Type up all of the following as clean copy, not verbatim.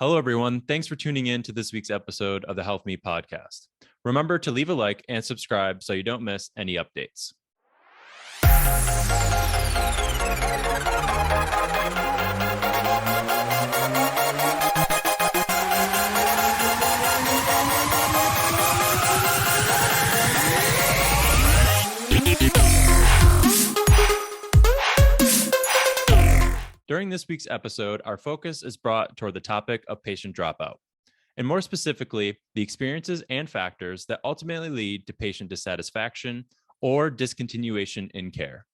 Hello, everyone. Thanks for tuning in to this week's episode of the Health Me podcast. Remember to leave a like and subscribe so you don't miss any updates. During this week's episode, our focus is brought toward the topic of patient dropout, and more specifically, the experiences and factors that ultimately lead to patient dissatisfaction or discontinuation in care.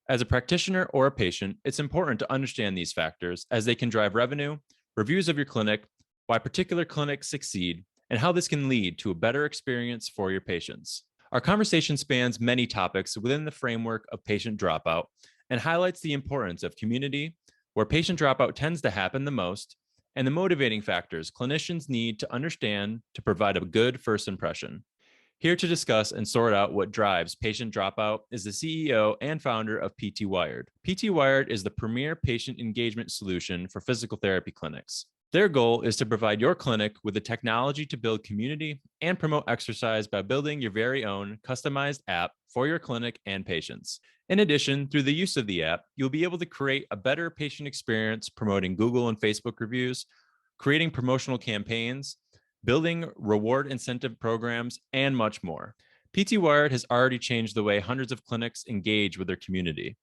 As a practitioner or a patient, it's important to understand these factors as they can drive revenue, reviews of your clinic, why particular clinics succeed, and how this can lead to a better experience for your patients. Our conversation spans many topics within the framework of patient dropout and highlights the importance of community, where patient dropout tends to happen the most, and the motivating factors clinicians need to understand to provide a good first impression. Here to discuss and sort out what drives patient dropout is the CEO and founder of PT Wired. PT Wired is the premier patient engagement solution for physical therapy clinics. Their goal is to provide your clinic with the technology to build community and promote exercise by building your very own customized app for your clinic and patients. In addition, through the use of the app, you'll be able to create a better patient experience promoting Google and Facebook reviews, creating promotional campaigns, building reward incentive programs, and much more. PT Wired has already changed the way hundreds of clinics engage with their community.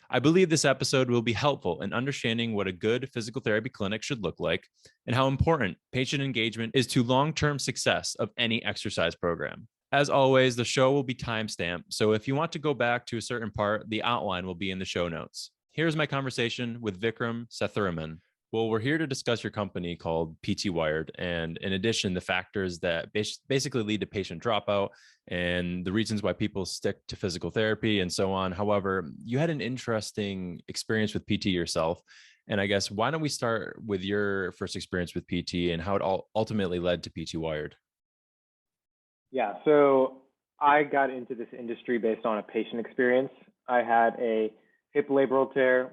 I believe this episode will be helpful in understanding what a good physical therapy clinic should look like and how important patient engagement is to long-term success of any exercise program. As always, the show will be timestamped, so if you want to go back to a certain part, the outline will be in the show notes. Here's my conversation with Vikram Sethuraman. Well, we're here to discuss your company called PT Wired, and in addition, the factors that basically lead to patient dropout and the reasons why people stick to physical therapy and so on. However, you had an interesting experience with PT yourself. And I guess why don't we start with your first experience with PT and how it all ultimately led to PT Wired? Yeah, so I got into this industry based on a patient experience. I had a hip labral tear.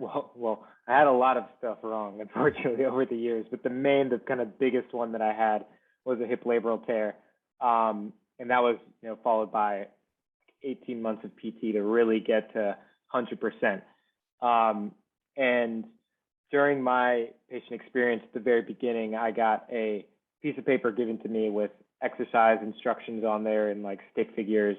I had a lot of stuff wrong, unfortunately, over the years, but the kind of biggest one that I had was a hip labral tear. And that was, followed by 18 months of PT to really get to 100%. And during my patient experience at the very beginning, I got a piece of paper given to me with exercise instructions on there and like stick figures,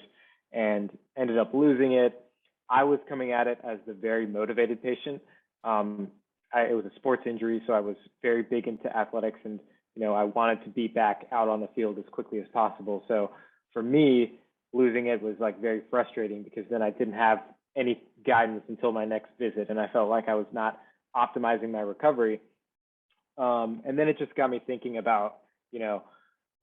and ended up losing it. I was coming at it as the very motivated patient. It was a sports injury, so I was very big into athletics, and I wanted to be back out on the field as quickly as possible. So for me, losing it was like very frustrating because then I didn't have any guidance until my next visit, and I felt like I was not optimizing my recovery. And then it just got me thinking about,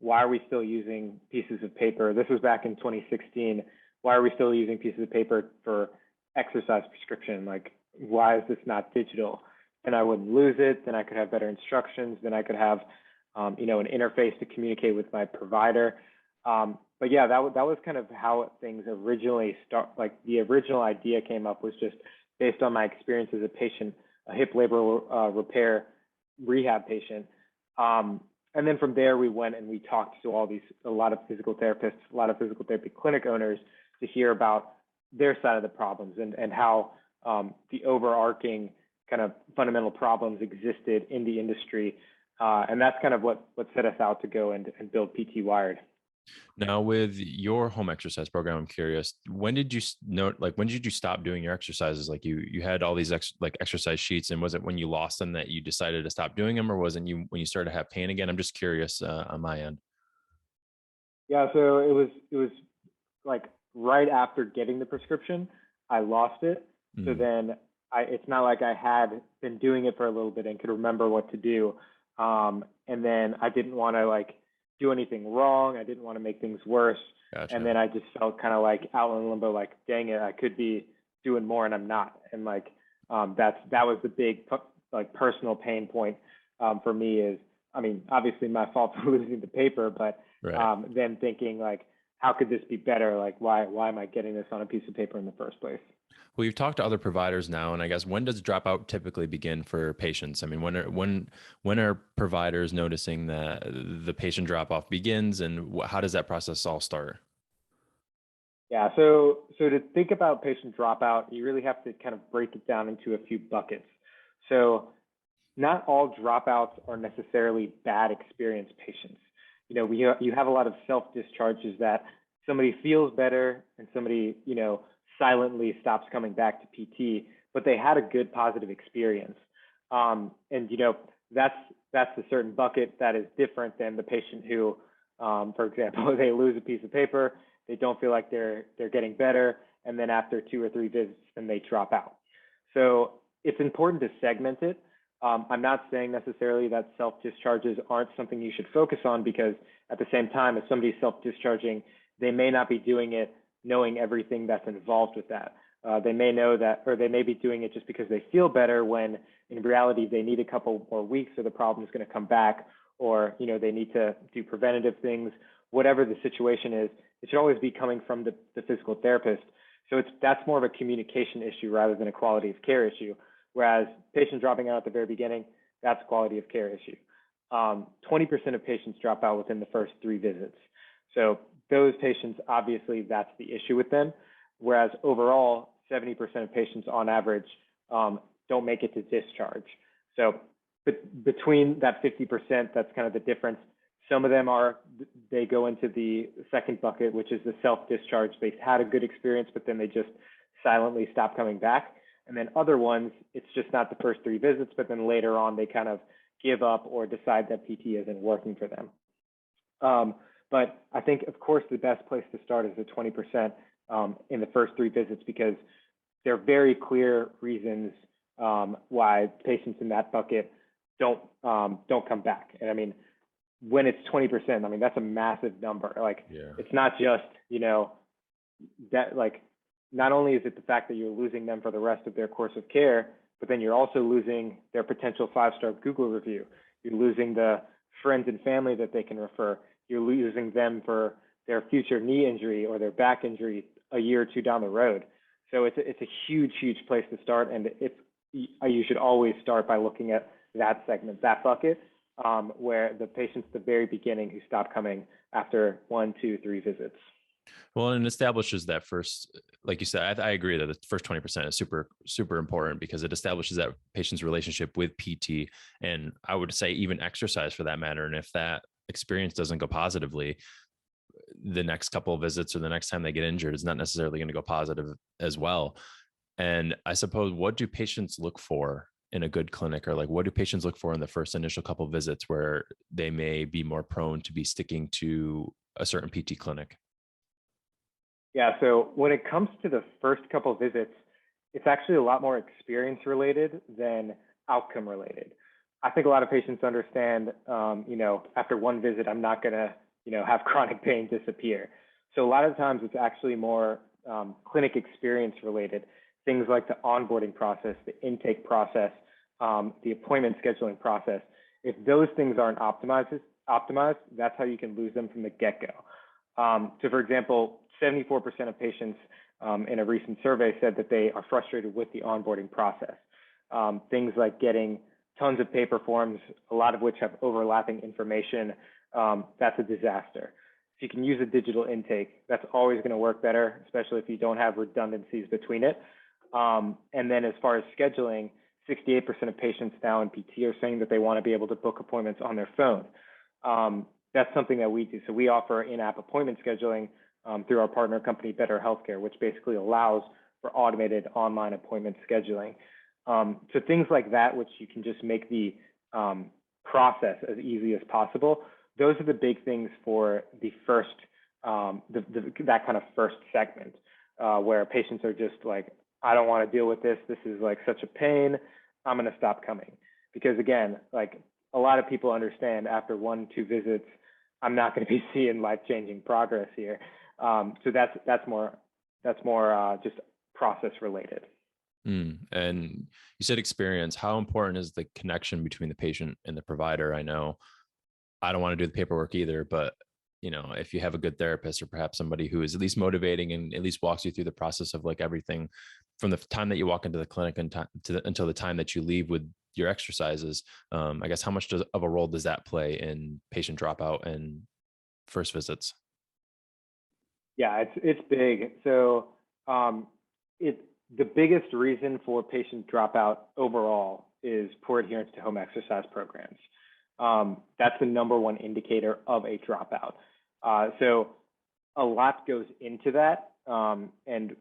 why are we still using pieces of paper? This was back in 2016. Why are we still using pieces of paper for exercise prescription? Like, why is this not digital? And I wouldn't lose it. Then I could have better instructions. Then I could have, an interface to communicate with my provider. But yeah, that was kind of how things originally start. Like the original idea came up was just based on my experience as a patient, a hip labral repair rehab patient. And then from there, we went and we talked to a lot of physical therapists, a lot of physical therapy clinic owners to hear about their side of the problems and how the overarching kind of fundamental problems existed in the industry. And that's kind of what set us out to go and build PT Wired. Now, with your home exercise program, I'm curious, when did you when did you stop doing your exercises? Like you had all these exercise sheets, and was it when you lost them that you decided to stop doing them, or wasn't you when you started to have pain again? I'm just curious on my end. Yeah, so it was like right after getting the prescription, I lost it. So Mm, then it's not like I had been doing it for a little bit and could remember what to do. And then I didn't want to like do anything wrong. I didn't want to make things worse. And gotcha. then I just felt kind of like out in limbo, like, dang it, I could be doing more and I'm not. And like, that was the big like personal pain point for me is, I mean, obviously my fault for losing the paper, but Right. then thinking like, how could this be better? Like, why am I getting this on a piece of paper in the first place? Well, you've talked to other providers now, and I guess when does dropout typically begin for patients? I mean, when are providers noticing that the patient drop off begins, and how does that process all start? Yeah, so to think about patient dropout, you really have to kind of break it down into a few buckets. So not all dropouts are necessarily bad experienced patients. You have a lot of self discharges that somebody feels better and somebody silently stops coming back to PT, but they had a good positive experience. And that's that's a certain bucket that is different than the patient who, for example, they lose a piece of paper, they don't feel like they're getting better, and then after 2 or 3 visits, then they drop out. So it's important to segment it. I'm not saying necessarily that self-discharges aren't something you should focus on, because at the same time, if somebody's self-discharging, they may not be doing it knowing everything that's involved with that. They may know that, or they may be doing it just because they feel better, when in reality they need a couple more weeks or the problem is going to come back, or they need to do preventative things. Whatever the situation is, it should always be coming from the physical therapist. So that's more of a communication issue rather than a quality of care issue. Whereas patient dropping out at the very beginning, that's a quality of care issue. 20% of patients drop out within the first 3 visits. So those patients, obviously, that's the issue with them. Whereas overall, 70% of patients on average don't make it to discharge. So between that 50%, that's kind of the difference. Some of them they go into the second bucket, which is the self-discharge. They've had a good experience, but then they just silently stop coming back. And then other ones, it's just not the first 3 visits, but then later on, they kind of give up or decide that PT isn't working for them. But I think, of course, the best place to start is the 20% in the first 3 visits, because there are very clear reasons why patients in that bucket don't come back. And I mean, when it's 20%, I mean, that's a massive number. Like, Yeah. it's not just, that, like, not only is it the fact that you're losing them for the rest of their course of care, but then you're also losing their potential 5-star Google review. You're losing the friends and family that they can refer. You're losing them for their future knee injury or their back injury a year or 2 down the road. So it's a huge, huge place to start. And you should always start by looking at that segment, that bucket, where the patients at the very beginning who stop coming after 1, 2, 3 visits. Well, and it establishes that first, like you said, I agree that the first 20% is super, super important, because it establishes that patient's relationship with PT, and I would say even exercise for that matter. And if that experience doesn't go positively, the next couple of visits or the next time they get injured is not necessarily going to go positive as well. And I suppose, what do patients look for in a good clinic, or like, what do patients look for in the first initial couple of visits where they may be more prone to be sticking to a certain PT clinic? Yeah, so when it comes to the first couple of visits, it's actually a lot more experience related than outcome related. I think a lot of patients understand, after 1 visit, I'm not going to, have chronic pain disappear. So a lot of times it's actually more clinic experience related. Things like the onboarding process, the intake process, the appointment scheduling process. If those things aren't optimized, that's how you can lose them from the get-go. So for example, 74% of patients in a recent survey said that they are frustrated with the onboarding process. Things like getting tons of paper forms, a lot of which have overlapping information, that's a disaster. If you can use a digital intake, that's always going to work better, especially if you don't have redundancies between it. And then as far as scheduling, 68% of patients now in PT are saying that they want to be able to book appointments on their phone. That's something that we do. So we offer in-app appointment scheduling through our partner company, Better Healthcare, which basically allows for automated online appointment scheduling. So things like that, which you can just make the process as easy as possible. Those are the big things for the first, that kind of first segment, where patients are just like, I don't want to deal with this. This is like such a pain. I'm going to stop coming. Because again, like, a lot of people understand after 1, 2 visits, I'm not going to be seeing life-changing progress here. So that's more just process related. And you said experience. How important is the connection between the patient and the provider? I know I don't want to do the paperwork either, but if you have a good therapist or perhaps somebody who is at least motivating and at least walks you through the process of like everything from the time that you walk into the clinic until the time that you leave with your exercises, I guess how much of a role does that play in patient dropout and first visits? Yeah, it's big. So it the biggest reason for patient dropout overall is poor adherence to home exercise programs. That's the number one indicator of a dropout. So a lot goes into that, and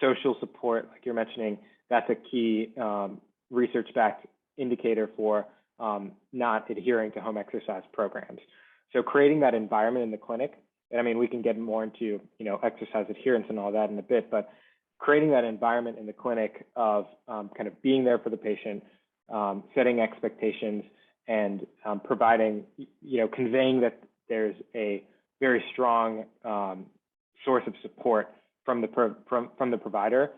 social support, like you're mentioning, that's a key research-backed indicator for not adhering to home exercise programs. So creating that environment in the clinic, and I mean, we can get more into exercise adherence and all that in a bit, but creating that environment in the clinic of kind of being there for the patient, setting expectations, and providing, conveying that there's a very strong source of support from the provider.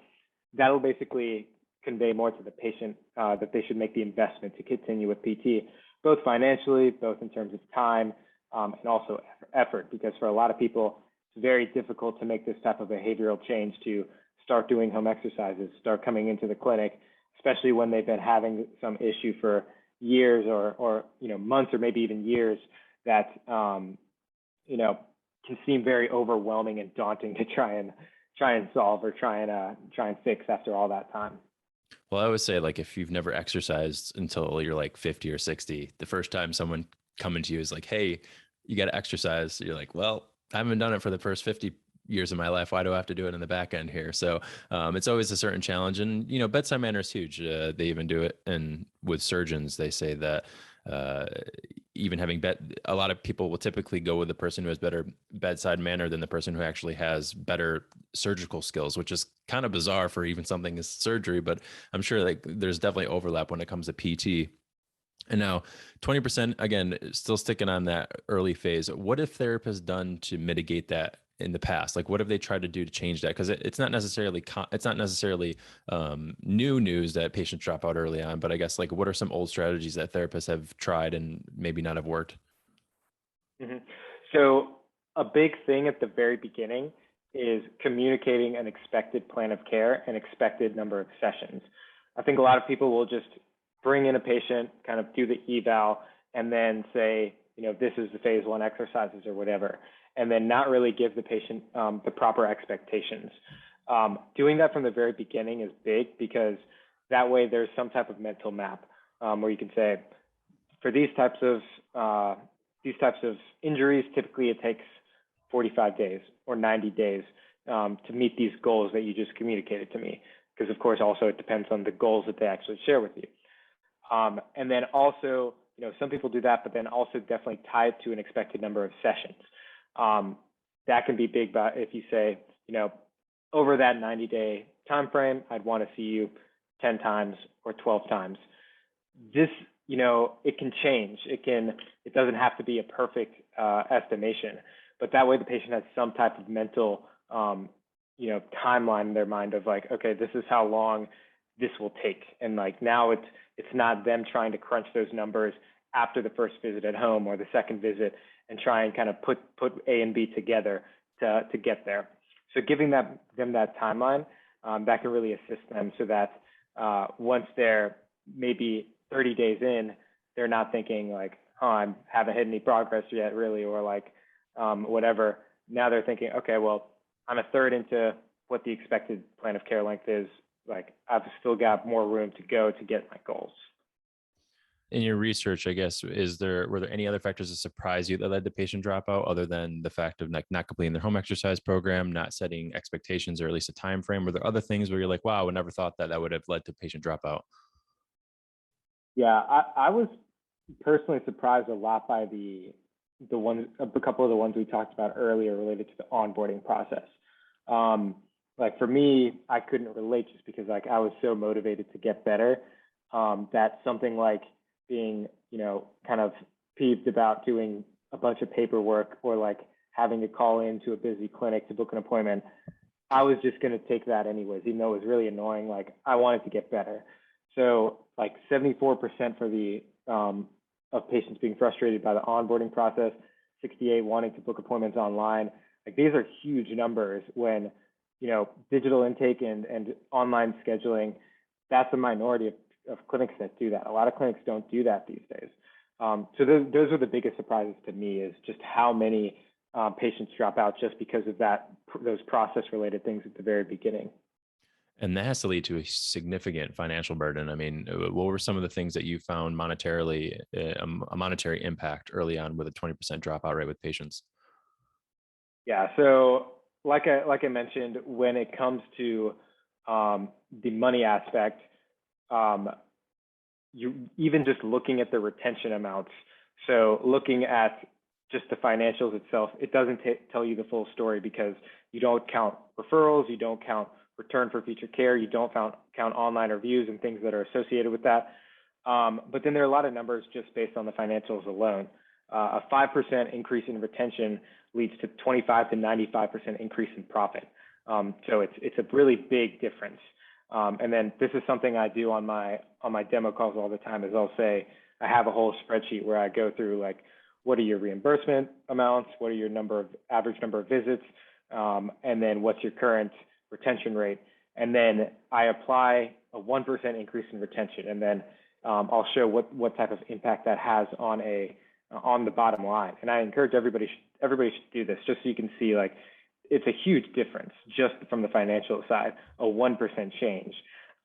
That'll basically convey more to the patient that they should make the investment to continue with PT, both financially, both in terms of time, and also effort, because for a lot of people, it's very difficult to make this type of behavioral change to start doing home exercises, start coming into the clinic, especially when they've been having some issue for years or months or maybe even years that can seem very overwhelming and daunting to try and solve or try and fix after all that time. Well, I would say like if you've never exercised until you're like 50 or 60, the first time someone coming to you is like, hey, you got to exercise. You're like, well, I haven't done it for the first 50 years of my life. Why do I have to do it in the back end here? So it's always a certain challenge. And, bedside manner is huge. They even do it. And with surgeons, they say that even having a lot of people will typically go with the person who has better bedside manner than the person who actually has better surgical skills, which is kind of bizarre for even something as surgery. But I'm sure like there's definitely overlap when it comes to PT. And now 20%, again, still sticking on that early phase. What have therapists done to mitigate that in the past? Like, what have they tried to do to change that? Because it's not necessarily new news that patients drop out early on, but I guess like what are some old strategies that therapists have tried and maybe not have worked? Mm-hmm. So a big thing at the very beginning is communicating an expected plan of care and expected number of sessions. I think a lot of people will just bring in a patient, kind of do the eval, and then say, this is the phase 1 exercises or whatever, and then not really give the patient the proper expectations. Doing that from the very beginning is big because that way there's some type of mental map where you can say, for these types of injuries, typically it takes 45 days or 90 days to meet these goals that you just communicated to me. Because of course, also it depends on the goals that they actually share with you. And then also, some people do that, but then also definitely tie it to an expected number of sessions. That can be big, but if you say, over that 90-day time frame, I'd want to see you 10 times or 12 times. This, it can change. It doesn't have to be a perfect estimation, but that way the patient has some type of mental, timeline in their mind of like, okay, this is how long this will take. And like now it's not them trying to crunch those numbers after the first visit at home or the second visit and try and kind of put A and B together to get there. So giving them that timeline, that can really assist them so that once they're maybe 30 days in, they're not thinking like, oh, I haven't hit any progress yet really, or like whatever. Now they're thinking, okay, well, I'm a third into what the expected plan of care length is. Like I've still got more room to go to get my goals. In your research, I guess, were there any other factors that surprised you that led to patient dropout other than the fact of like not completing their home exercise program, not setting expectations or at least a time frame? Were there other things where you're like, wow, I never thought that would have led to patient dropout? Yeah, I was personally surprised a lot by a couple of the ones we talked about earlier related to the onboarding process. Like for me, I couldn't relate just because like I was so motivated to get better that something like being, kind of peeved about doing a bunch of paperwork or like having to call into a busy clinic to book an appointment, I was just going to take that anyways, even though it was really annoying. Like I wanted to get better. So like 74% for the of patients being frustrated by the onboarding process, 68 wanting to book appointments online. Like these are huge numbers when, digital intake and online scheduling, that's a minority of clinics that do that. A lot of clinics don't do that these days. So those are the biggest surprises to me, is just how many patients drop out just because of those process-related things at the very beginning. And that has to lead to a significant financial burden. I mean, what were some of the things that you found monetarily, a monetary impact early on with a 20% dropout rate with patients? Yeah. So like I mentioned, when it comes to the money aspect, you even just looking at the retention amounts. So looking at just the financials itself, it doesn't tell you the full story, because you don't count referrals, you don't count return for future care, you don't count online reviews and things that are associated with that. But then there are a lot of numbers just based on the financials alone. A 5% increase in retention leads to 25 to 95% increase in profit. So it's a really big difference. And then this is something I do on my demo calls all the time, is I'll say, I have a whole spreadsheet where I go through, like, what are your reimbursement amounts? What are your average number of visits? And then what's your current retention rate? And then I apply a 1% increase in retention. And then I'll show what type of impact that has on the bottom line. And I encourage everybody should do this, just so you can see, like, it's a huge difference just from the financial side, a 1% change.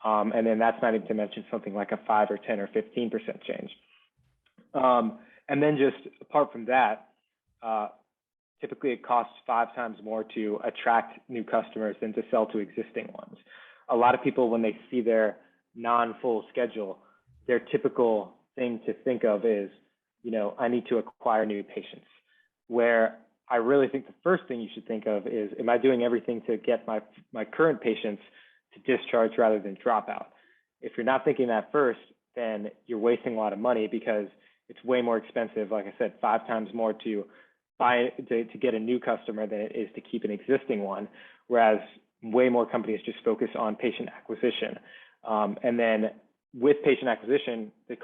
And then that's not even to mention something like a 5 or 10 or 15% change. And then just apart from that, typically it costs 5 times more to attract new customers than to sell to existing ones. A lot of people, when they see their non-full schedule, their typical thing to think of is, I need to acquire new patients. Where I really think the first thing you should think of is, am I doing everything to get my current patients to discharge rather than drop out? If you're not thinking that first, then you're wasting a lot of money, because it's way more expensive, like I said, 5 times more to get a new customer than it is to keep an existing one, whereas way more companies just focus on patient acquisition. And then with patient acquisition, the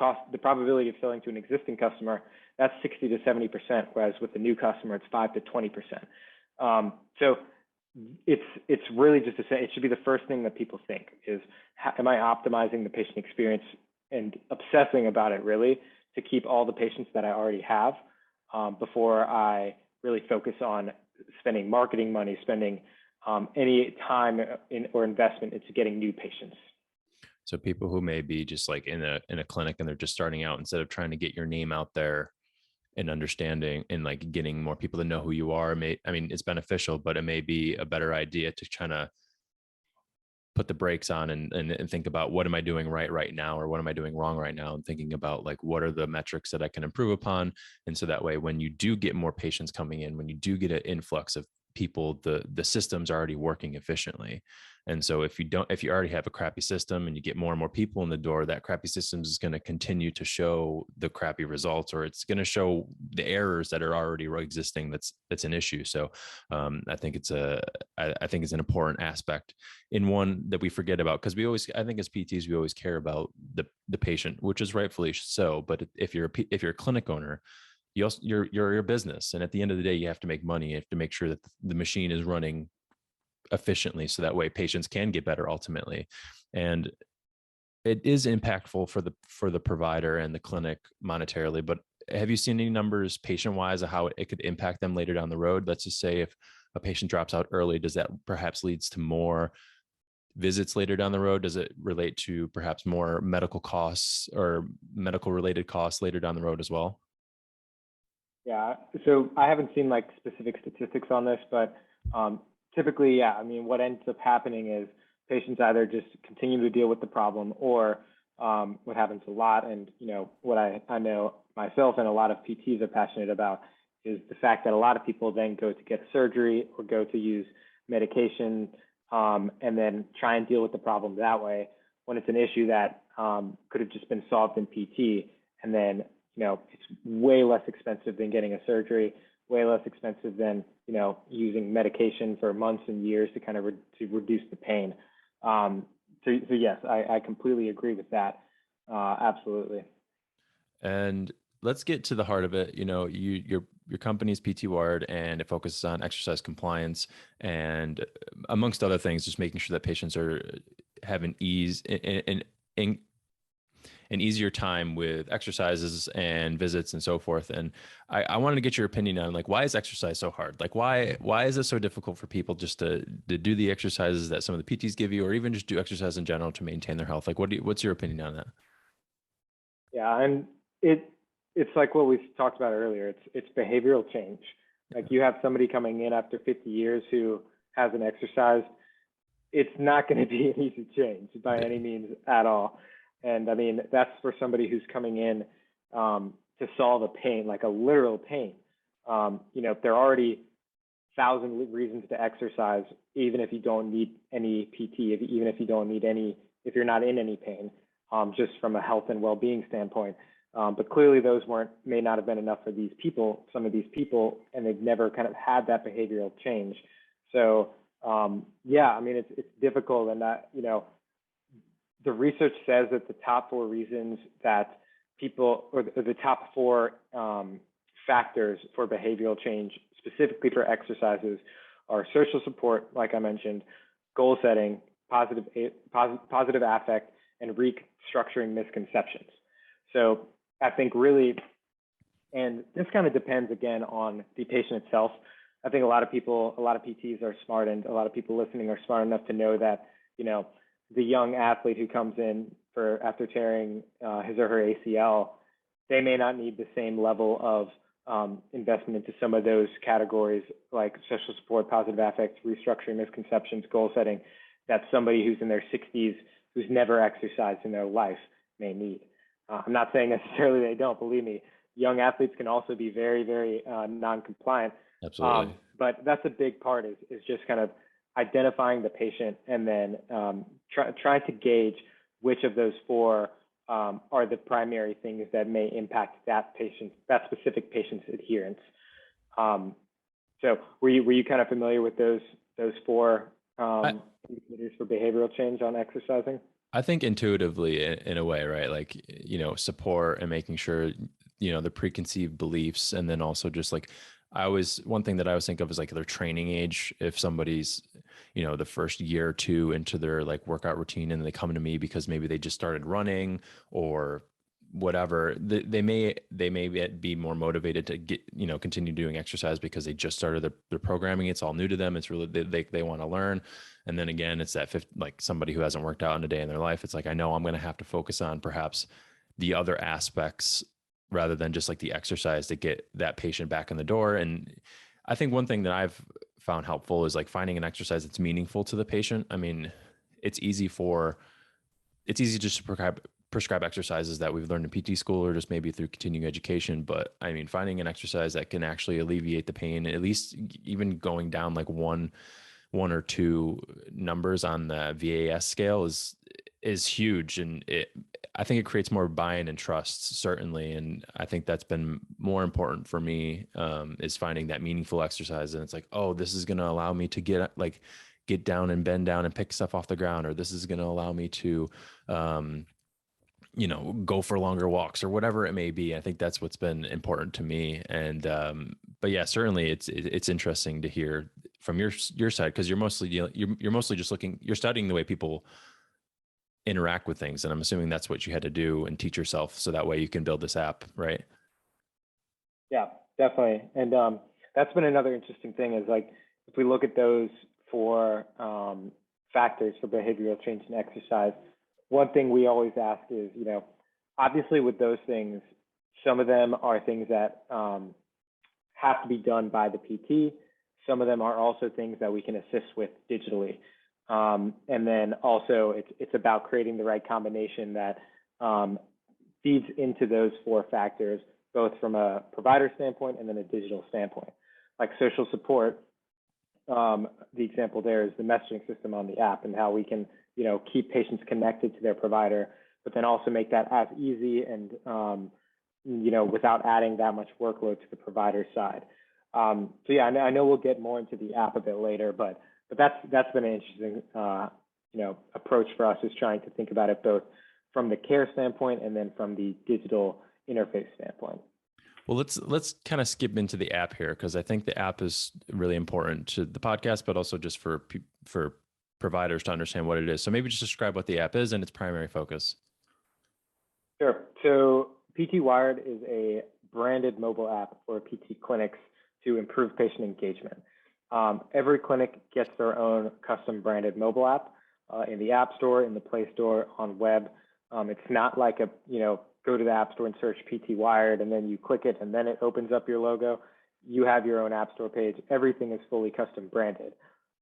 probability of selling to an existing customer, that's 60 to 70%, whereas with a new customer, it's 5 to 20%. So it's really just to say, it should be the first thing that people think is, am I optimizing the patient experience and obsessing about it really to keep all the patients that I already have, before I really focus on spending marketing money, spending any time or investment into getting new patients. So people who may be just like in a clinic and they're just starting out, instead of trying to get your name out there and understanding and like getting more people to know who you are, it's beneficial, but it may be a better idea to try to put the brakes on and think about, what am I doing right now, or what am I doing wrong right now, and thinking about, like, what are the metrics that I can improve upon. And so that way, when you do get more patients coming in, when you do get an influx of people, the system's already working efficiently. And so if you already have a crappy system and you get more and more people in the door, that crappy system is going to continue to show the crappy results, or it's going to show the errors that are already existing. That's an issue. So I think it's an important aspect, in one that we forget about, because I think as PTs, we always care about the patient, which is rightfully so. But if you're a clinic owner, you're your business, and at the end of the day, you have to make money. You have to make sure that the machine is running efficiently, so that way patients can get better ultimately. And it is impactful for the provider and the clinic monetarily. But have you seen any numbers patient wise of how it could impact them later down the road? Let's just say if a patient drops out early, does that perhaps leads to more visits later down the road? Does it relate to perhaps more medical costs or medical related costs later down the road as well? Yeah, so I haven't seen like specific statistics on this, but typically, yeah, what ends up happening is patients either just continue to deal with the problem, or what happens a lot, and what I know myself and a lot of PTs are passionate about, is the fact that a lot of people then go to get surgery or go to use medication, and then try and deal with the problem that way, when it's an issue that could have just been solved in PT. And then it's way less expensive than getting a surgery, way less expensive than using medication for months and years to kind of to reduce the pain. So yes, I completely agree with that. Absolutely. And let's get to the heart of it. Your company's PT Wired, and it focuses on exercise compliance and amongst other things, just making sure that patients are have an easier time with exercises and visits and so forth. And I wanted to get your opinion on like, why is exercise so hard? Like why is it so difficult for people just to do the exercises that some of the PTs give you, or even just do exercise in general to maintain their health? Like what's your opinion on that? Yeah, and it's like what we talked about earlier. It's behavioral change. Like you have somebody coming in after 50 years who hasn't exercised. It's not going to be an easy change by any means at all. And I mean, that's for somebody who's coming in to solve a pain, like a literal pain. If there are already 1,000 reasons to exercise, even if you don't need any PT, even if you don't need any, if you're not in any pain, just from a health and well-being standpoint. But clearly those may not have been enough for these people, some of these people, and they've never kind of had that behavioral change. So yeah, I mean, it's difficult, and that, the research says that the top four reasons that people, or the top four factors for behavioral change, specifically for exercises, are social support, like I mentioned, goal setting, positive affect, and restructuring misconceptions. So I think really, and this kind of depends again on the patient itself. I think a lot of PTs are smart, and a lot of people listening are smart enough to know that, the young athlete who comes in after tearing his or her ACL, they may not need the same level of investment into some of those categories like social support, positive affect, restructuring misconceptions, goal setting, that somebody who's in their 60s who's never exercised in their life may need. I'm not saying necessarily they don't. Believe me, young athletes can also be very, very non-compliant. Absolutely. But that's a big part is just kind of identifying the patient, and then trying to gauge which of those four are the primary things that may impact that specific patient's adherence. So were you kind of familiar with those four indicators for behavioral change on exercising? I think intuitively in a way, right? Like, support and making sure, the preconceived beliefs. And then also just like, one thing that I always think of is like their training age. If somebody's, the first year or two into their like workout routine, and they come to me because maybe they just started running or whatever, they may be more motivated to get, continue doing exercise because they just started their programming. It's all new to them. It's really, they want to learn. And then again, it's that like somebody who hasn't worked out in a day in their life. It's like, I know I'm going to have to focus on perhaps the other aspects rather than just like the exercise to get that patient back in the door. And I think one thing that I've found helpful is like finding an exercise that's meaningful to the patient. I mean, it's easy just to prescribe exercises that we've learned in PT school or just maybe through continuing education. But I mean, finding an exercise that can actually alleviate the pain, at least even going down like one or two numbers on the VAS scale is huge. And I think it creates more buy-in and trust, certainly. And I think that's been more important for me, is finding that meaningful exercise. And it's like, oh, this is going to allow me to get down and bend down and pick stuff off the ground, or this is going to allow me to, go for longer walks or whatever it may be. I think that's what's been important to me. And, but yeah, certainly it's interesting to hear from your side, because you're mostly just you're studying the way people interact with things. And I'm assuming that's what you had to do and teach yourself, so that way you can build this app, right? Yeah, definitely. And that's been another interesting thing is like, if we look at those four factors for behavioral change in exercise, one thing we always ask is, obviously with those things, some of them are things that have to be done by the PT. Some of them are also things that we can assist with digitally. And then also it's about creating the right combination that feeds into those four factors, both from a provider standpoint and then a digital standpoint. Like social support, the example there is the messaging system on the app, and how we can, keep patients connected to their provider, but then also make that as easy and, without adding that much workload to the provider side. So yeah, I know we'll get more into the app a bit later, but that's been an interesting, approach for us, is trying to think about it both from the care standpoint and then from the digital interface standpoint. Well, let's kind of skip into the app here because I think the app is really important to the podcast, but also just for providers to understand what it is. So maybe just describe what the app is and its primary focus. Sure. So PT Wired is a branded mobile app for PT clinics to improve patient engagement. Every clinic gets their own custom branded mobile app in the App Store, in the Play Store, on web. It's not like go to the App Store and search PT Wired and then you click it and then it opens up your logo. You have your own App Store page. Everything is fully custom branded.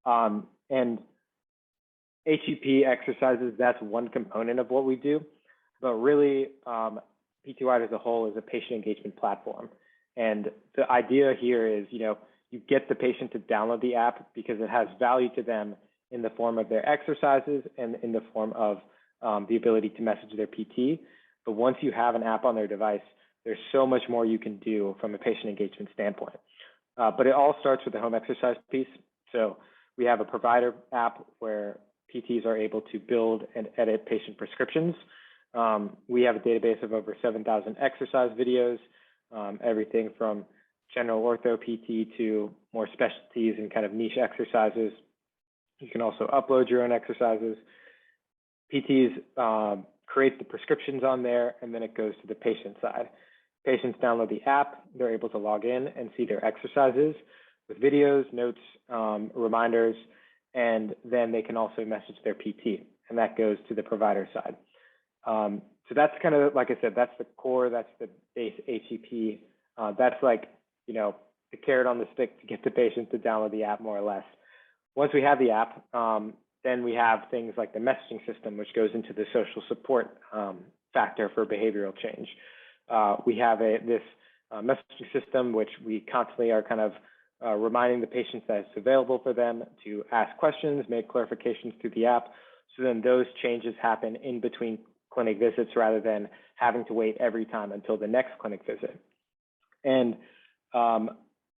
And HEP exercises, that's one component of what we do. But really, PT Wired as a whole is a patient engagement platform. And the idea here is, you get the patient to download the app because it has value to them in the form of their exercises and in the form of the ability to message their PT. But once you have an app on their device, there's so much more you can do from a patient engagement standpoint. But it all starts with the home exercise piece. So we have a provider app where PTs are able to build and edit patient prescriptions. We have a database of over 7,000 exercise videos, everything from general ortho PT to more specialties and kind of niche exercises. You can also upload your own exercises. PTs create the prescriptions on there, and then it goes to the patient side. Patients download the app, they're able to log in and see their exercises with videos, notes, reminders, and then they can also message their PT, and that goes to the provider side. So that's kind of, like I said, that's the core, that's the base HEP. That's like, the carrot on the stick to get the patient to download the app more or less. Once we have the app, then we have things like the messaging system, which goes into the social support factor for behavioral change. We have this messaging system, which we constantly are kind of reminding the patients that it's available for them to ask questions, make clarifications through the app. So then those changes happen in between clinic visits rather than having to wait every time until the next clinic visit. And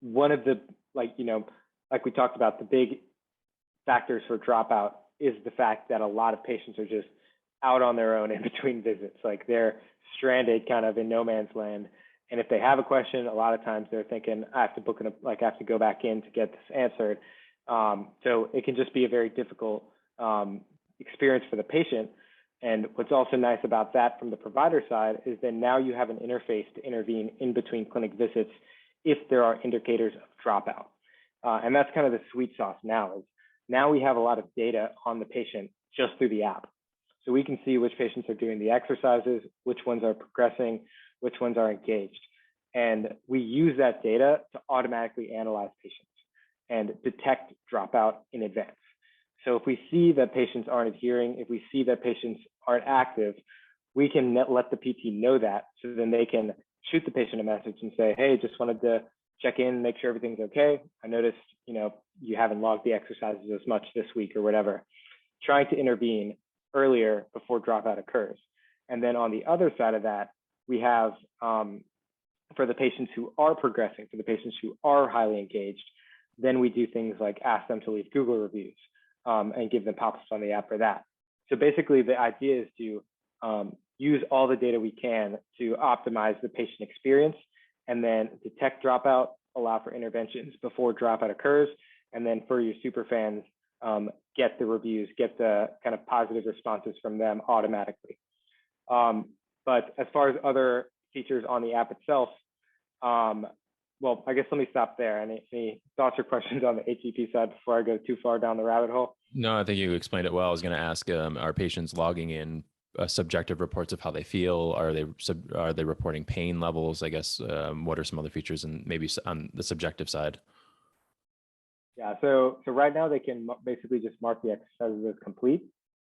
one of the, like we talked about, the big factors for dropout is the fact that a lot of patients are just out on their own in between visits. Like they're stranded kind of in no man's land. And if they have a question, a lot of times they're thinking, I have to go back in to get this answered. So it can just be a very difficult experience for the patient. And what's also nice about that from the provider side is that now you have an interface to intervene in between clinic visits if there are indicators of dropout. And that's kind of the sweet sauce now. Now we have a lot of data on the patient just through the app. So we can see which patients are doing the exercises, which ones are progressing, which ones are engaged. And we use that data to automatically analyze patients and detect dropout in advance. So if we see that patients aren't adhering, if we see that patients aren't active, we can let the PT know that, so then they can shoot the patient a message and say, hey, just wanted to check in, make sure everything's okay. I noticed, you haven't logged the exercises as much this week or whatever. Trying to intervene earlier before dropout occurs. And then on the other side of that, we have, for the patients who are progressing, for the patients who are highly engaged, then we do things like ask them to leave Google reviews and give them pop-ups on the app for that. So basically the idea is to use all the data we can to optimize the patient experience and then detect dropout, allow for interventions before dropout occurs, and then for your super fans, get the reviews, get the kind of positive responses from them automatically. But as far as other features on the app itself, well, I guess let me stop there. Any thoughts or questions on the HEP side before I go too far down the rabbit hole? No, I think you explained it well. I was going to ask, are patients logging in subjective reports of how they feel? Are they reporting pain levels? I guess, what are some other features and maybe on the subjective side? Yeah, so right now they can basically just mark the exercises as complete.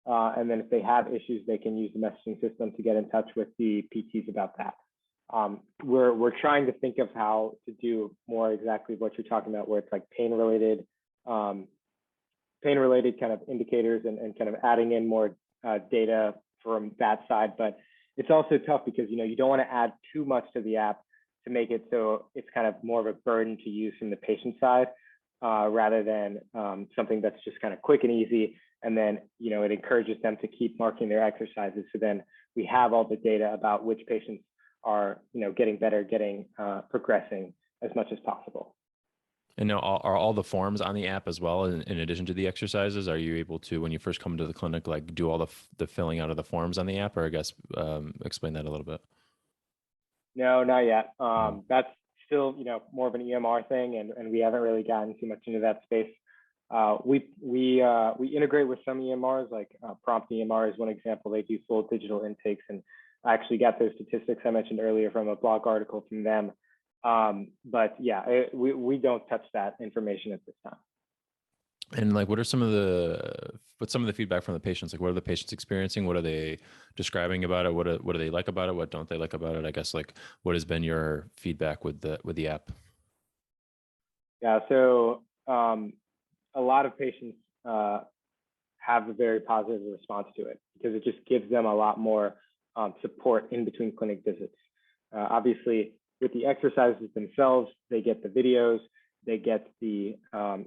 And then if they have issues, they can use the messaging system to get in touch with the PTs about that. We're trying to think of how to do more exactly what you're talking about, where it's like pain related kind of indicators and kind of adding in more data from that side. But it's also tough because you don't want to add too much to the app to make it so it's kind of more of a burden to use from the patient side rather than something that's just kind of quick and easy. And then it encourages them to keep marking their exercises. So then we have all the data about which patients are, getting better, progressing as much as possible. And now, are all the forms on the app as well, in addition to the exercises? Are you able to, when you first come to the clinic, like do all the filling out of the forms on the app, or I guess explain that a little bit? No, not yet. Mhm. That's still, more of an EMR thing, and we haven't really gotten too much into that space. We integrate with some EMRs, like Prompt EMR is one example. They do full digital intakes, and I actually got those statistics I mentioned earlier from a blog article from them. But yeah, we don't touch that information at this time. And like, what's some of the feedback from the patients? Like, what are the patients experiencing? What are they describing about it? What do they like about it? What don't they like about it? I guess, like, what has been your feedback with the app? Yeah, so a lot of patients have a very positive response to it because it just gives them a lot more support in between clinic visits. Obviously, with the exercises themselves, they get the videos, they get the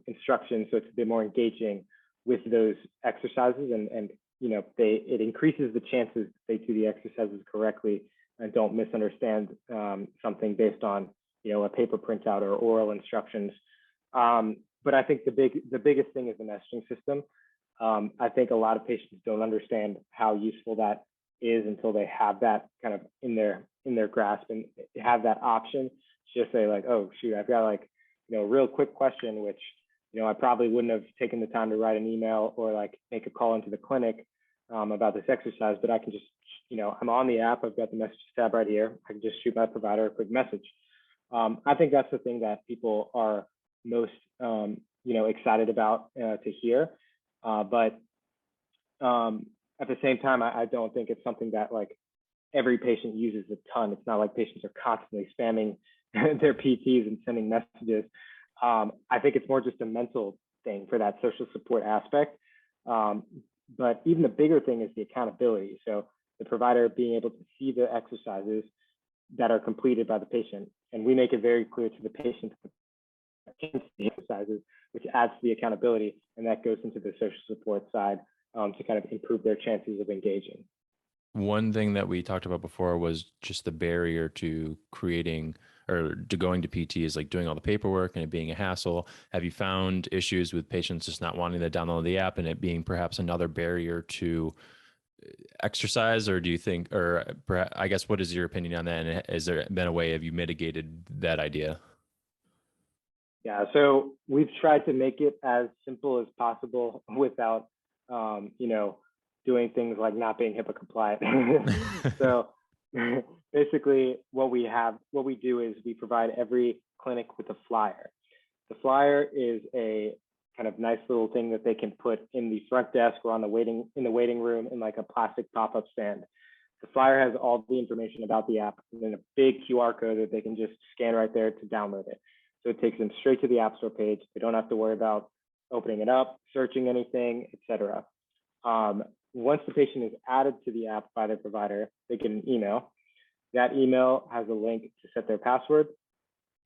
instructions, so it's a bit more engaging with those exercises, and it increases the chances they do the exercises correctly and don't misunderstand something based on a paper printout or oral instructions. But I think the biggest thing is the messaging system. I think a lot of patients don't understand how useful that is until they have that kind of in their grasp and have that option to just say like, oh shoot, I've got like a real quick question, which I probably wouldn't have taken the time to write an email or like make a call into the clinic about this exercise, but I can just I'm on the app, I've got the message tab right here, I can just shoot my provider a quick message. I think that's the thing that people are most excited about to hear. But at the same time, I don't think it's something that like every patient uses a ton. It's not like patients are constantly spamming their PTs and sending messages. I think it's more just a mental thing for that social support aspect. But even the bigger thing is the accountability. So the provider being able to see the exercises that are completed by the patient. And we make it very clear to the patient the exercises, which adds to the accountability, and that goes into the social support side to kind of improve their chances of engaging. One thing that we talked about before was just the barrier to creating or to going to PT is like doing all the paperwork and it being a hassle. Have you found issues with patients just not wanting to download the app and it being perhaps another barrier to exercise? Or do you think, or I guess, what is your opinion on that? And has there been a way, have you mitigated that idea? Yeah, so we've tried to make it as simple as possible without, doing things like not being HIPAA compliant. So basically, what we do is we provide every clinic with a flyer. The flyer is a kind of nice little thing that they can put in the front desk or on in the waiting room in like a plastic pop-up stand. The flyer has all the information about the app and then a big QR code that they can just scan right there to download it. So it takes them straight to the App Store page. They don't have to worry about opening it up, searching anything, etc. Once the patient is added to the app by their provider, they get an email. That email has a link to set their password.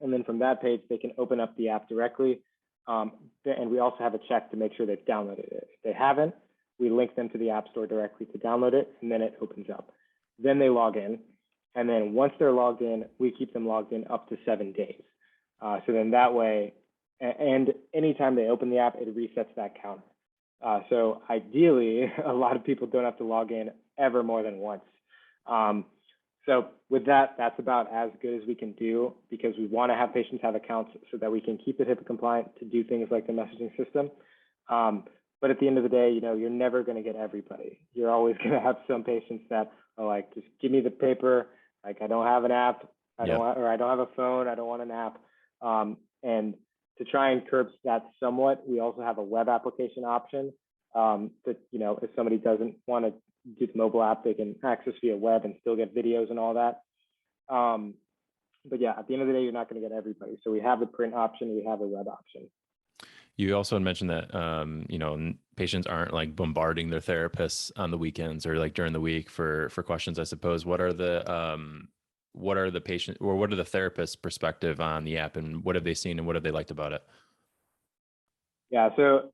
And then from that page, they can open up the app directly. And we also have a check to make sure they've downloaded it. If they haven't, we link them to the App Store directly to download it, and then it opens up. Then they log in. And then once they're logged in, we keep them logged in up to 7 days. So then that way, and anytime they open the app, it resets that counter. So ideally, a lot of people don't have to log in ever more than once. So with that, that's about as good as we can do because we want to have patients have accounts so that we can keep it HIPAA compliant to do things like the messaging system. But at the end of the day, you're never going to get everybody. You're always going to have some patients that are like, just give me the paper. Like, I don't have an app. I don't have a phone. I don't want an app. And to try and curb that somewhat, we also have a web application option that, if somebody doesn't want to do the mobile app, they can access via web and still get videos and all that. But yeah, at the end of the day, you're not going to get everybody. So we have the print option, we have a web option. You also mentioned that, patients aren't like bombarding their therapists on the weekends or like during the week for questions, I suppose. What are the patient or what are the therapists' perspective on the app and what have they seen and what have they liked about it? Yeah. So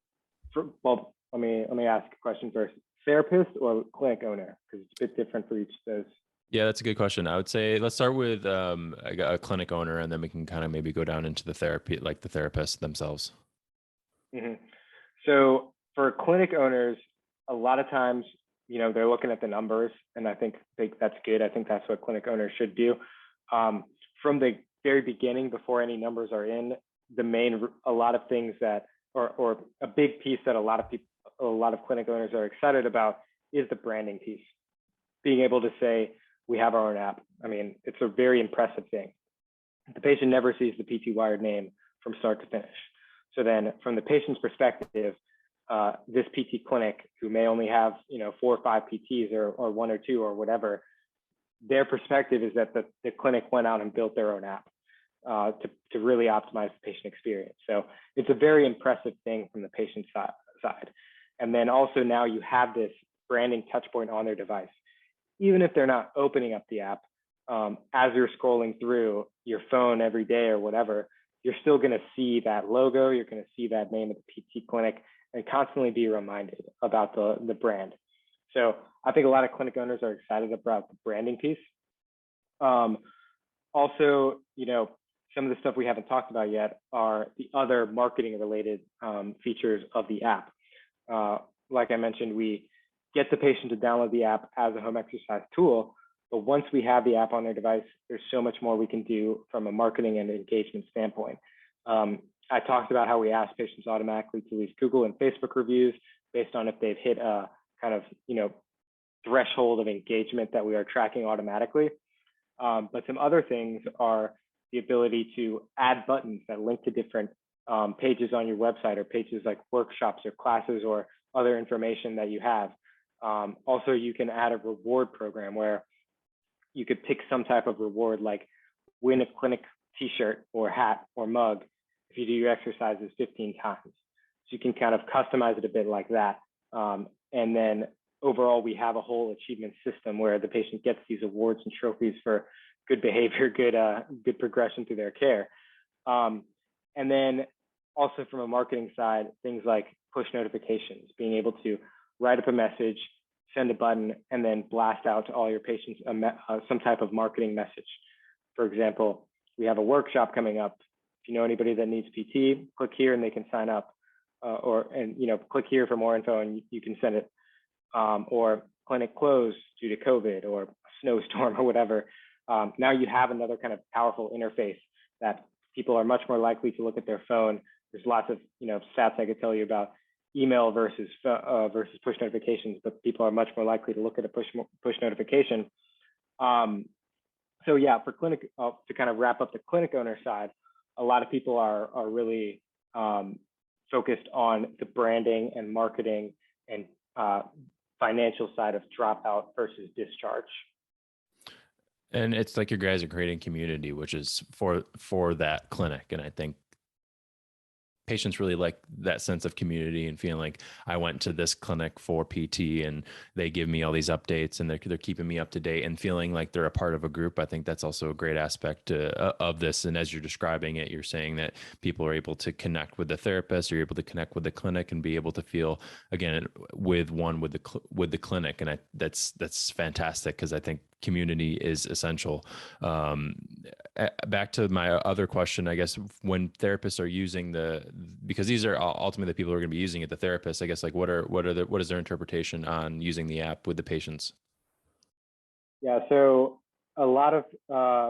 let me ask a question first. Therapist or clinic owner? Because it's a bit different for each of those. Yeah, that's a good question. I would say let's start with a clinic owner, and then we can kind of maybe go down into the therapy, like the therapists themselves. Hmm. So for clinic owners, a lot of times, they're looking at the numbers, and I think that's good. I think that's what clinic owners should do. From the very beginning, before any numbers are in, a lot of things that, or a big piece that a lot of clinic owners are excited about is the branding piece. Being able to say we have our own app. I mean, it's a very impressive thing. The patient never sees the PT Wired name from start to finish. So then, from the patient's perspective, this PT clinic, who may only have 4 or 5 PTs or one or two or whatever, their perspective is that the clinic went out and built their own app to really optimize the patient experience. So it's a very impressive thing from the patient side. And then also now you have this branding touch point on their device. Even if they're not opening up the app, as you're scrolling through your phone every day or whatever, you're still going to see that logo, you're going to see that name of the PT clinic, and constantly be reminded about the brand. So I think a lot of clinic owners are excited about the branding piece. Also, some of the stuff we haven't talked about yet are the other marketing related features of the app. Like I mentioned, we get the patient to download the app as a home exercise tool. But once we have the app on their device, there's so much more we can do from a marketing and engagement standpoint. I talked about how we ask patients automatically to leave Google and Facebook reviews based on if they've hit a kind of, threshold of engagement that we are tracking automatically. But some other things are the ability to add buttons that link to different pages on your website, or pages like workshops or classes or other information that you have. Also, you can add a reward program where you could pick some type of reward, like win a clinic t-shirt or hat or mug if you do your exercises 15 times. So you can kind of customize it a bit like that. And then overall, we have a whole achievement system where the patient gets these awards and trophies for good behavior, good progression through their care. And then also from a marketing side, things like push notifications, being able to write up a message, send a button, and then blast out to all your patients some type of marketing message. For example, we have a workshop coming up. If you know anybody that needs PT, click here and they can sign up, click here for more info and you can send it. Or clinic closed due to COVID or a snowstorm or whatever. Now you have another kind of powerful interface that people are much more likely to look at their phone. There's lots of stats I could tell you about email versus push notifications, but people are much more likely to look at a push notification. So yeah, for clinic to kind of wrap up the clinic owner side, a lot of people are really focused on the branding and marketing and financial side of dropout versus discharge. And it's like you guys are creating community, which is for that clinic. And I think patients really like that sense of community and feeling like I went to this clinic for PT and they give me all these updates and they're keeping me up to date and feeling like they're a part of a group. I think that's also a great aspect of this. And as you're describing it, you're saying that people are able to connect with the therapist, or you're able to connect with the clinic and be able to feel again with the clinic. And that's fantastic, because I think community is essential. Back to my other question, I guess, when therapists are using because these are ultimately the people who are going to be using it, the therapists, I guess, like what is their interpretation on using the app with the patients? Yeah, so a lot of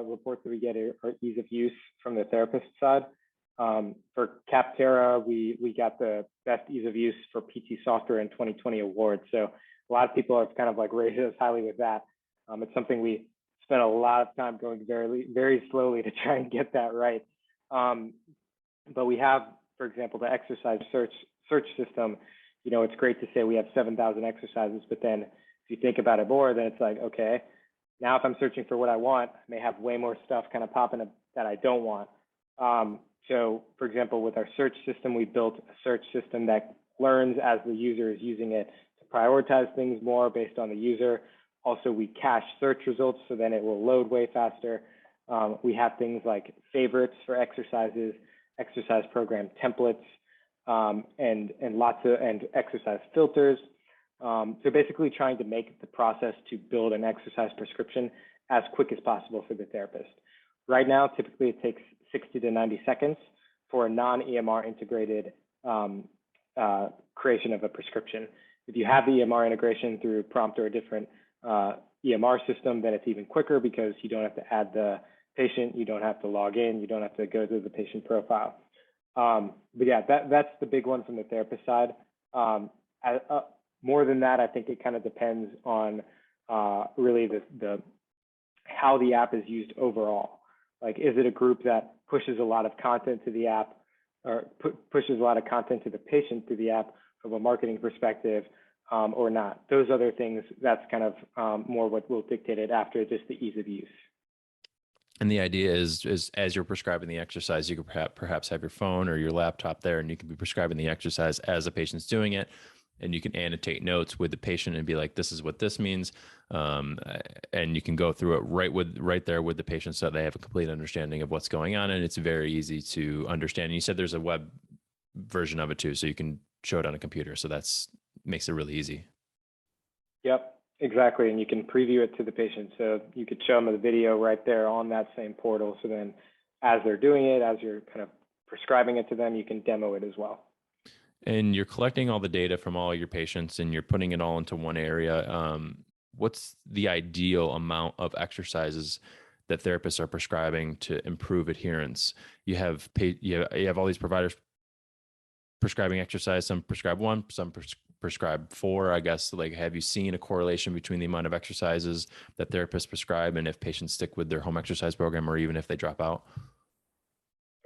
reports that we get are ease of use from the therapist side. For Capterra, we got the best ease of use for PT software in 2020 award. So a lot of people have kind of like rated us highly with that. It's something we spent a lot of time going very, very slowly to try and get that right. But we have, for example, the exercise search system. It's great to say we have 7,000 exercises, but then if you think about it more, then it's like, okay, now if I'm searching for what I want, I may have way more stuff kind of popping up that I don't want. So for example, with our search system, we built a search system that learns as the user is using it to prioritize things more based on the user. Also, we cache search results, so then it will load way faster. We have things like favorites for exercises, exercise program templates, and exercise filters. So basically trying to make the process to build an exercise prescription as quick as possible for the therapist. Right now, typically it takes 60 to 90 seconds for a non-EMR integrated creation of a prescription. If you have the EMR integration through Prompt or a different EMR system, then it's even quicker because you don't have to add the patient, you don't have to log in, you don't have to go through the patient profile. But yeah, that's the big one from the therapist side. More than that, I think it kind of depends on really the how the app is used overall. Like, is it a group that pushes a lot of content to the app, or pushes a lot of content to the patient through the app from a marketing perspective, or not? Those other things, that's kind of more what will dictate it after just the ease of use. And the idea is as you're prescribing the exercise, you could perhaps have your phone or your laptop there, and you can be prescribing the exercise as the patient's doing it. And you can annotate notes with the patient and be like, this is what this means. And you can go through it right there with the patient so they have a complete understanding of what's going on. And it's very easy to understand. And you said there's a web version of it too, so you can show it on a computer. So makes it really easy. Yep, exactly. And you can preview it to the patient. So you could show them the video right there on that same portal. So then as they're doing it, as you're kind of prescribing it to them, you can demo it as well. And you're collecting all the data from all your patients and you're putting it all into one area. What's the ideal amount of exercises that therapists are prescribing to improve adherence? You have all these providers prescribing exercise. Some prescribe one, some prescribe four. I guess, like, have you seen a correlation between the amount of exercises that therapists prescribe and if patients stick with their home exercise program, or even if they drop out?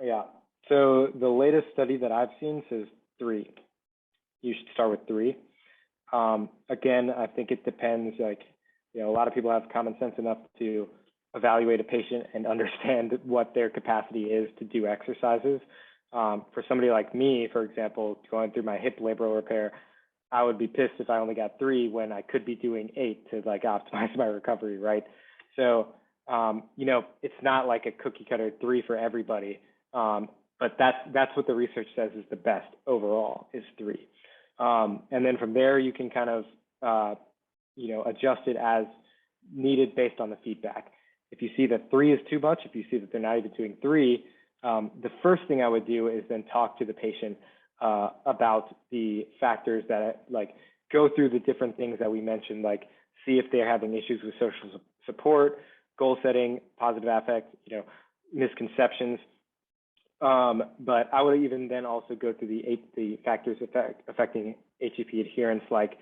Yeah. So the latest study that I've seen says 3. You should start with 3. Again, I think it depends. Like, a lot of people have common sense enough to evaluate a patient and understand what their capacity is to do exercises. For somebody like me, for example, going through my hip labral repair, I would be pissed if I only got 3 when I could be doing 8 to like optimize my recovery, right? So, it's not like a cookie cutter 3 for everybody. But that's what the research says is the best overall, is 3. And then from there, you can kind of, adjust it as needed based on the feedback. If you see that 3 is too much, if you see that they're not even doing 3, the first thing I would do is then talk to the patient about the factors that, like, go through the different things that we mentioned, like see if they're having issues with social support, goal setting, positive affect, misconceptions. But I would even then also go through the factors affecting HCP adherence, like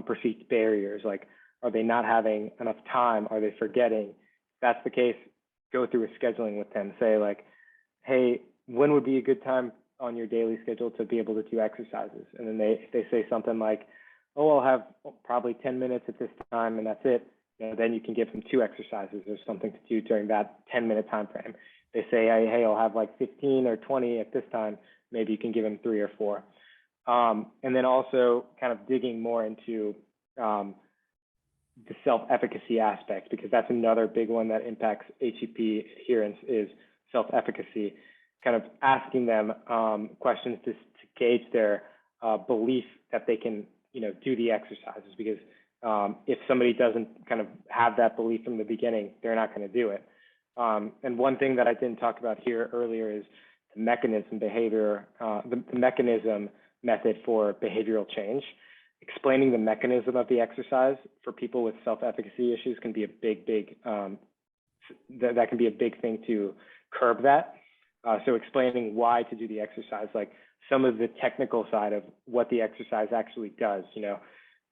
perceived barriers, like, are they not having enough time? Are they forgetting? If that's the case, go through a scheduling with them. Say, like, hey, when would be a good time on your daily schedule to be able to do exercises? And then if they say something like, oh, I'll have probably 10 minutes at this time and that's it, then you can give them 2 exercises or something to do during that 10-minute time frame. They say, hey, I'll have like 15 or 20 at this time, maybe you can give them 3 or 4. And then also kind of digging more into the self-efficacy aspect, because that's another big one that impacts HCP adherence, is self-efficacy. Kind of asking them questions to gauge their belief that they can, do the exercises, because if somebody doesn't kind of have that belief from the beginning, they're not going to do it. And one thing that I didn't talk about here earlier is the mechanism method for behavioral change. Explaining the mechanism of the exercise for people with self-efficacy issues can be a big that can be a big thing to curb that. So explaining why to do the exercise, like some of the technical side of what the exercise actually does.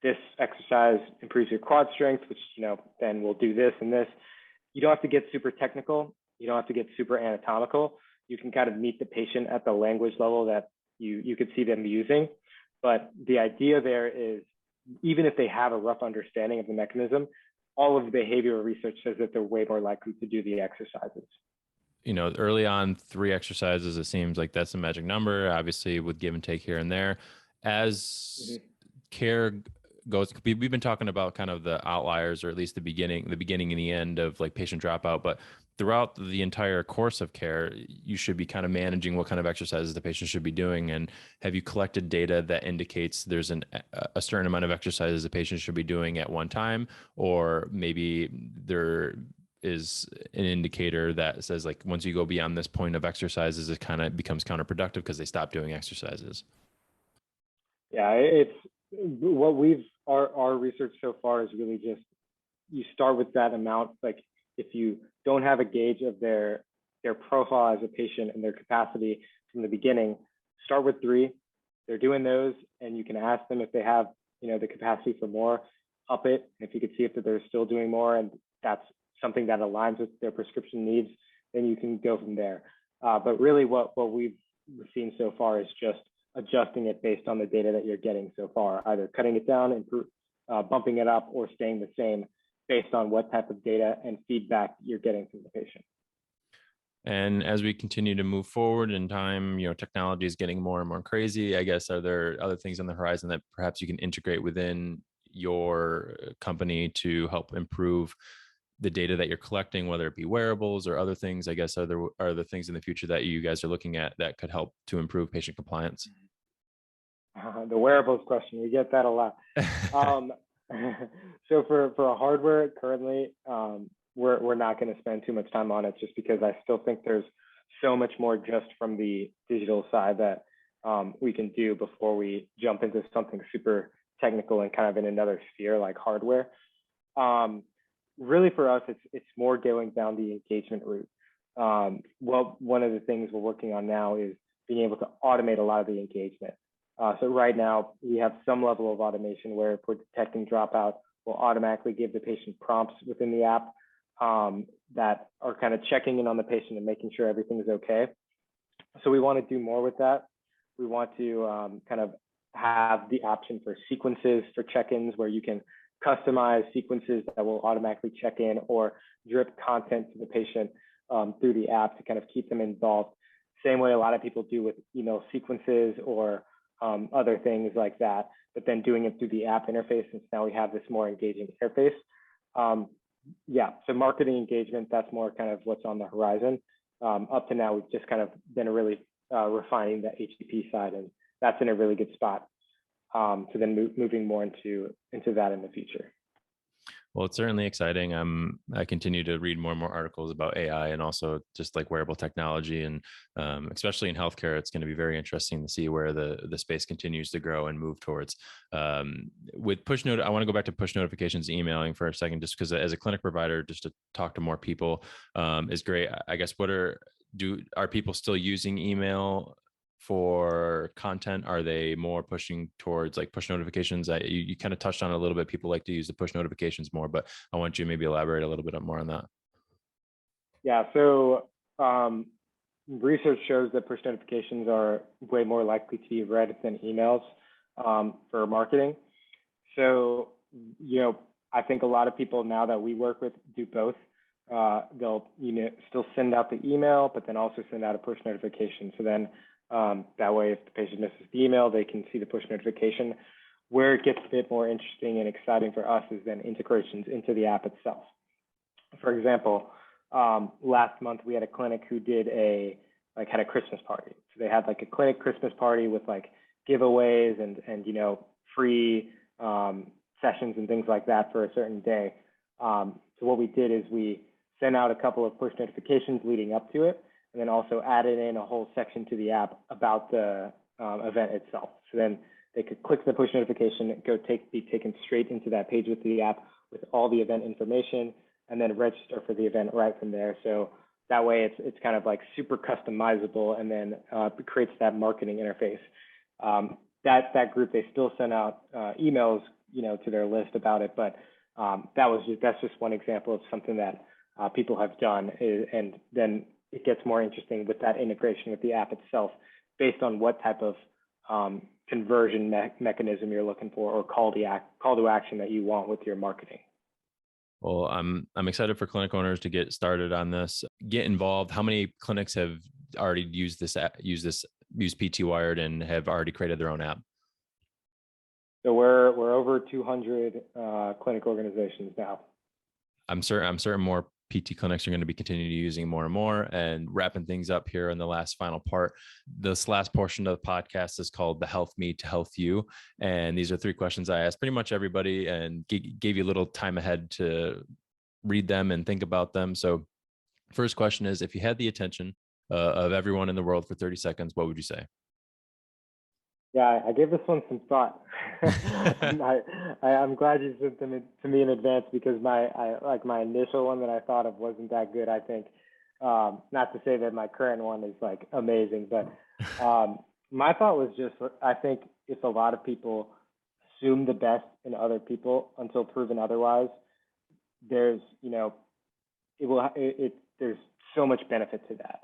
This exercise improves your quad strength, which, then we'll do this and this. You don't have to get super technical. You don't have to get super anatomical. You can kind of meet the patient at the language level that you could see them using. But the idea there is, even if they have a rough understanding of the mechanism, all of the behavioral research says that they're way more likely to do the exercises. Early on, 3 exercises, it seems like that's a magic number, obviously with give and take here and there. As care goes, we've been talking about kind of the outliers, or at least the beginning and the end of like patient dropout, but throughout the entire course of care, you should be kind of managing what kind of exercises the patient should be doing. And have you collected data that indicates there's a certain amount of exercises the patient should be doing at one time, or maybe they're is an indicator that says like once you go beyond this point of exercises, it kind of becomes counterproductive because they stop doing exercises? Yeah, it's what our research so far is really just you start with that amount. Like if you don't have a gauge of their profile as a patient and their capacity from the beginning, start with 3. They're doing those, and you can ask them if they have the capacity for more, up it. And if you could see if they're still doing more, and that's something that aligns with their prescription needs, then you can go from there. But really, what we've seen so far is just adjusting it based on the data that you're getting so far, either cutting it down, bumping it up, or staying the same based on what type of data and feedback you're getting from the patient. And as we continue to move forward in time, technology is getting more and more crazy. I guess, are there other things on the horizon that perhaps you can integrate within your company to help improve the data that you're collecting, whether it be wearables or other things? I guess, are there things in the future that you guys are looking at that could help to improve patient compliance? The wearables question, we get that a lot. So for hardware currently, we're not going to spend too much time on it, just because I still think there's so much more just from the digital side that we can do before we jump into something super technical and kind of in another sphere like hardware. Really for us, it's more going down the engagement route. Well, one of the things we're working on now is being able to automate a lot of the engagement. So right now we have some level of automation where if we're detecting dropout, we'll automatically give the patient prompts within the app that are kind of checking in on the patient and making sure everything is okay. So we want to do more with that. We want to kind of have the option for sequences for check-ins, where you can customize sequences that will automatically check in, or drip content to the patient through the app to kind of keep them involved. Same way a lot of people do with email sequences or other things like that, but then doing it through the app interface, since now we have this more engaging interface. So marketing engagement, that's more kind of what's on the horizon. Up to now, we've just kind of been really refining the HCP side, and that's in a really good spot. So then moving more into that in the future. Well, it's certainly exciting. I continue to read more and more articles about AI and also just like wearable technology, and especially in healthcare, it's going to be very interesting to see where the space continues to grow and move towards. With push note, I want to go back to push notifications, emailing for a second, just because as a clinic provider, just to talk to more people is great. I guess, are people still using email for content? Are they more pushing towards like push notifications? You kind of touched on it a little bit. People like to use the push notifications more, but I want you to maybe elaborate a little bit more on that. Yeah. So research shows that push notifications are way more likely to be read than emails for marketing. So, I think a lot of people now that we work with do both. They'll still send out the email, but then also send out a push notification. So then that way, if the patient misses the email, they can see the push notification. Where it gets a bit more interesting and exciting for us is then integrations into the app itself. For example, last month we had a clinic who had a Christmas party. So they had like a clinic Christmas party with like giveaways and free sessions and things like that for a certain day. So what we did is we sent out a couple of push notifications leading up to it, and then also added in a whole section to the app about the event itself. So then they could click the push notification, be taken straight into that page with the app with all the event information, and then register for the event right from there. So that way it's kind of like super customizable, and then it creates that marketing interface. That group, they still send out emails, to their list about it, but that's just one example of something that people have done, and then it gets more interesting with that integration with the app itself, based on what type of conversion mechanism you're looking for, or call to action that you want with your marketing. Well, I'm excited for clinic owners to get started on this, get involved. How many clinics have already used this app, use PT Wired, and have already created their own app? So we're over 200 clinic organizations now. I'm certain more PT clinics are going to be continuing using more and more. And wrapping things up here in the final part, this last portion of the podcast is called the Health Me to Health You. And these are 3 questions I asked pretty much everybody, and gave you a little time ahead to read them and think about them. So first question is, if you had the attention of everyone in the world for 30 seconds, what would you say? Yeah, I gave this one some thought. I'm glad you sent them to me in advance because my initial one that I thought of wasn't that good. I think, not to say that my current one is like amazing, but my thought was just, I think if a lot of people assume the best in other people until proven otherwise, there's, there's so much benefit to that.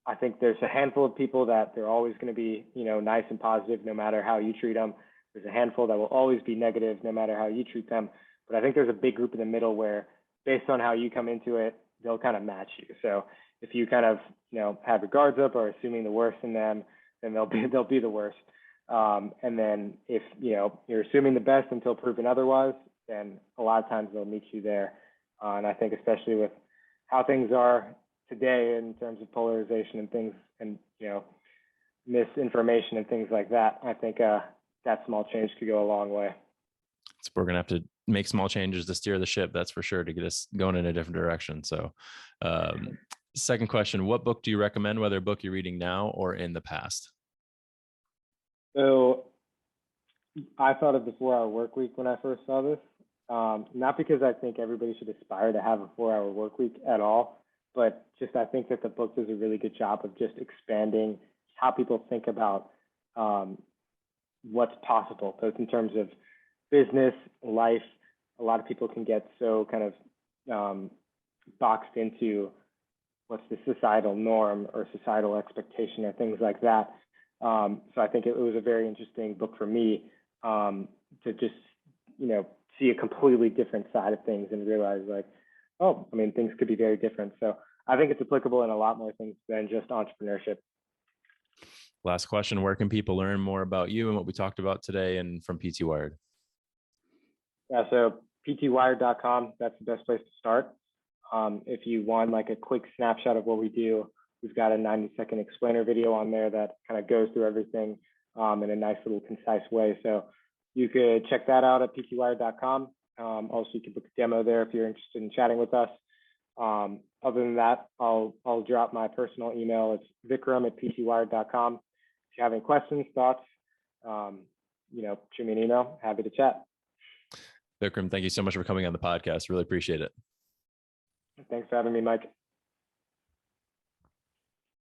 I think there's a handful of people that they're always going to be, nice and positive no matter how you treat them. There's a handful that will always be negative no matter how you treat them. But I think there's a big group in the middle where, based on how you come into it, they'll kind of match you. So if you kind of, have your guards up or assuming the worst in them, then they'll be the worst. And then if, you're assuming the best until proven otherwise, then a lot of times they'll meet you there. And I think especially with how things are today in terms of polarization and things and, misinformation and things like that, I think that small change could go a long way. So we're going to have to make small changes to steer the ship. That's for sure, to get us going in a different direction. So second question, what book do you recommend, whether a book you're reading now or in the past? So I thought of the 4-hour work week when I first saw this. Not because I think everybody should aspire to have a 4-hour work week at all, but just I think that the book does a really good job of just expanding how people think about what's possible, both in terms of business, life. A lot of people can get so kind of boxed into what's the societal norm or societal expectation or things like that. So I think it was a very interesting book for me to just, see a completely different side of things and realize like, oh, I mean, things could be very different. So I think it's applicable in a lot more things than just entrepreneurship. Last question, where can people learn more about you and what we talked about today and from PT Wired? Yeah, so ptwired.com, that's the best place to start. If you want like a quick snapshot of what we do, we've got a 90-second explainer video on there that kind of goes through everything in a nice little concise way. So you could check that out at ptwired.com. Also, you can book a demo there if you're interested in chatting with us. Other than that, I'll drop my personal email. It's Vikram at ptwired.com. If you have any questions, thoughts, shoot me an email. Happy to chat. Vikram, thank you so much for coming on the podcast. Really appreciate it. Thanks for having me, Mike.